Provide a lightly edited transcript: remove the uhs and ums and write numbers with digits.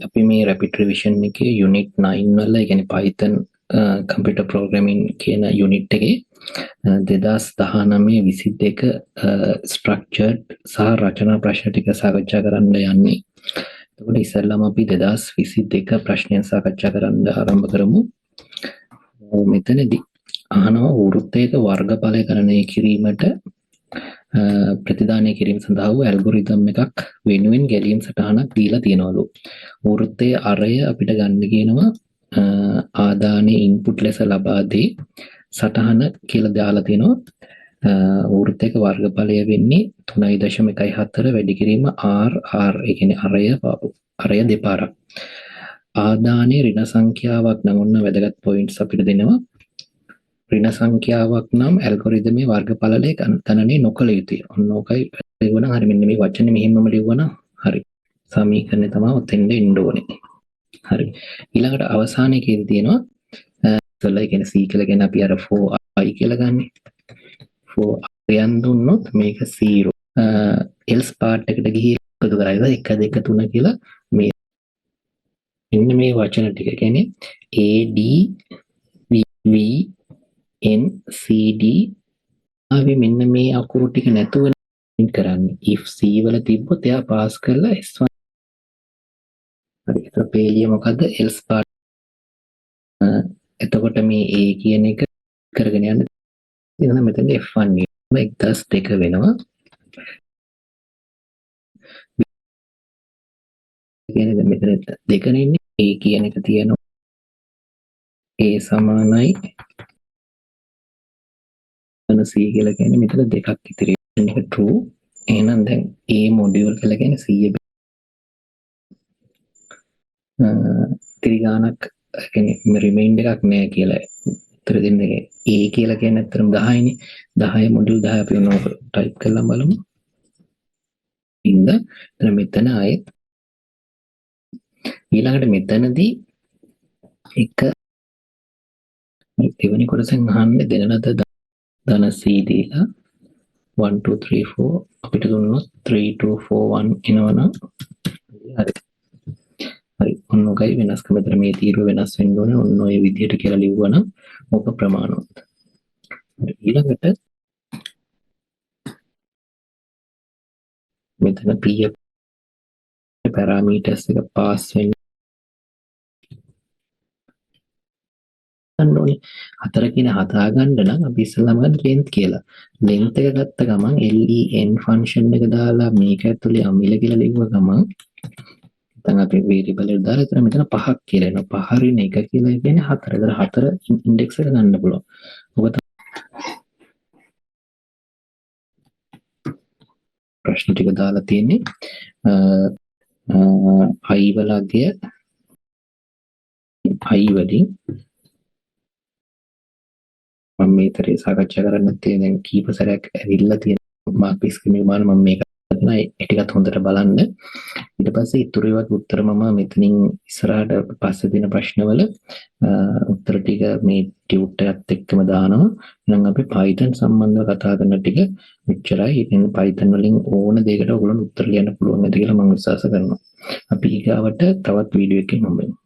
අපි මේ rapid revision එකේ unit 9 වල ඒ කියන්නේ Python computer programming කියන unit එකේ 2019-22 structured සහ රචනා ප්‍රශ්න ටික සාකච්ඡා කරන්න යන්නේ. එතකොට ඉස්සෙල්ලාම අපි 2022 ප්‍රශ්නයන් සාකච්ඡා කරන්න ආරම්භ කරමු. මෙතනදී අහනවා වෘත්තයක වර්ගඵලය ගණනය කිරීමට ප්‍රතිදානය කිරීම සඳහා වූ ඇල්ගොරිතම් එකක් වෙනුවෙන් ගැලීම් සටහනක් දීලා තියෙනවලු. වෘත්තයේ අරය අපිට ගන්න කියනවා ආදානයේ ඉන්පුට් ලෙස ලබා දී සටහන කියලා දාලා තියෙනවා. වෘත්තයක වර්ගඵලය වෙන්නේ 3.14 වැඩි කිරීම r ඒ කියන්නේ අරය දෙපාරක්. ආදානයේ ඍණ සංඛ්‍යාවක් නම් ඔන්න වැදගත් පොයින්ට්ස් අපිට දෙනවා. ඍණ සංඛ්‍යාවක් නම් ඇල්ගොරිතමේ වර්ගඵලලේ ගණනය නොකළ යුතුයි. ඔන්න ඕකයි ලියවනම් හරි. මෙන්න මේ වචනේ මෙහෙමම ලියවනම් හරි. සමීකරණය තමයි ඔතෙන්ද එන්න ඕනේ. හරි. ඊළඟට අවසානයේදී තියෙනවා ඉතලා කියන්නේ c කියලා කියන්නේ අපි අර 4i කියලා ගන්නෙ. 4i යන් දුන්නොත් මේක 0. else part එකට ගිහිල්ලා එකතු කරලා 1 2 3 කියලා මේ මෙන්න මේ වචන ටික කියන්නේ a d v NCD අපි මෙන්න මේ අකුරු ටික නැතුව කරන්නේ. if C වල තිබ්බොත් එයා පාස් කරලා S1 හරි. ඒතර පේලිය මොකද්ද else part. එතකොට මේ A කියන එක කරගෙන යන්න ඉතින් මෙතන F1 එක 1002 වෙනවා. කියන්නේ මෙතන දෙකනේ ඉන්නේ. A කියන එක තියෙනවා A සමානයි C කියලා කියන්නේ මෙතන දෙකක් ඉතිරි වෙන එක true. එහෙනම් දැන් A මොඩියුල් කියලා කියන්නේ C ත්‍රිගානක් කියන්නේ රිමයින්ඩර් එකක් නෑ කියලා උත්තර දෙන්නේ. A කියලා කියන්නේ අතරම 10නේ. 10 මොඩියුල් 10 අපි උනෝක ටයිප් කරලා බලමු. ඉන්න දැන් මෙතන ආයෙත් ඊළඟට මෙතනදී එක දෙවෙනි කොටසෙන් අහන්නේ දෙනනද ධන C දීලා 1 2 3 4 අපිට දුන්නොත් 3 2 4 1 එනවනම් හරි. හරි. ඔන්න ඔකයි වෙනස්කම. මෙතන මේ තීරුව වෙනස් වෙන්න ඕනේ. ඔන්න ඔය විදිහට කියලා ලිව්වනම් ඔක ප්‍රමාණවත්. හරි. ඊළඟට මෙතන p parameters එක පාස් වෙන්න ඕනේ. 4 කියන හදා ගන්න නම් අපි ඉස්සෙල්ලාම ගන්න length කියලා. length එක ගත්ත ගමන් len function එක දාලා මේක ඇතුලේ අමිල කියලා ලිව්ව ගමන් නැත්නම් අපි variable එක දාලා එතන මෙතන 5ක් කියලා එනවා. 5 රින් 1 කියලා කියන්නේ 4. ඒතර 4 index එක ගන්න පුළුවන්. ඔබ ප්‍රශ්න ටික දාලා තියෙන්නේ i වලගේ i වලින් මම මේතරේ සාකච්ඡා කරන්න තියෙන දැන් කීප සැරයක් ඇවිල්ලා තියෙන මාක් ස්ක්‍රීන් එක මම මේක කරනවා ඒ ටිකත් හොඳට බලන්න. ඊට පස්සේ ඉතුරු ඒවාට උත්තර මම මෙතනින් ඉස්සරහට පස්සේ දෙන ප්‍රශ්නවල උත්තර ටික මේ ටියුට් එකත් එක්කම දානවා. එහෙනම් අපි Python සම්බන්ධව කතා කරන ටික මෙච්චරයි. ඉතින් Python වලින් ඕන දෙයකට ඔයගොල්ලෝ උත්තර ලියන්න පුළුවන් නේද කියලා මම විශ්වාස කරනවා. අපි ඊගාවට තවත් වීඩියෝ එකකින් හම්බෙමු.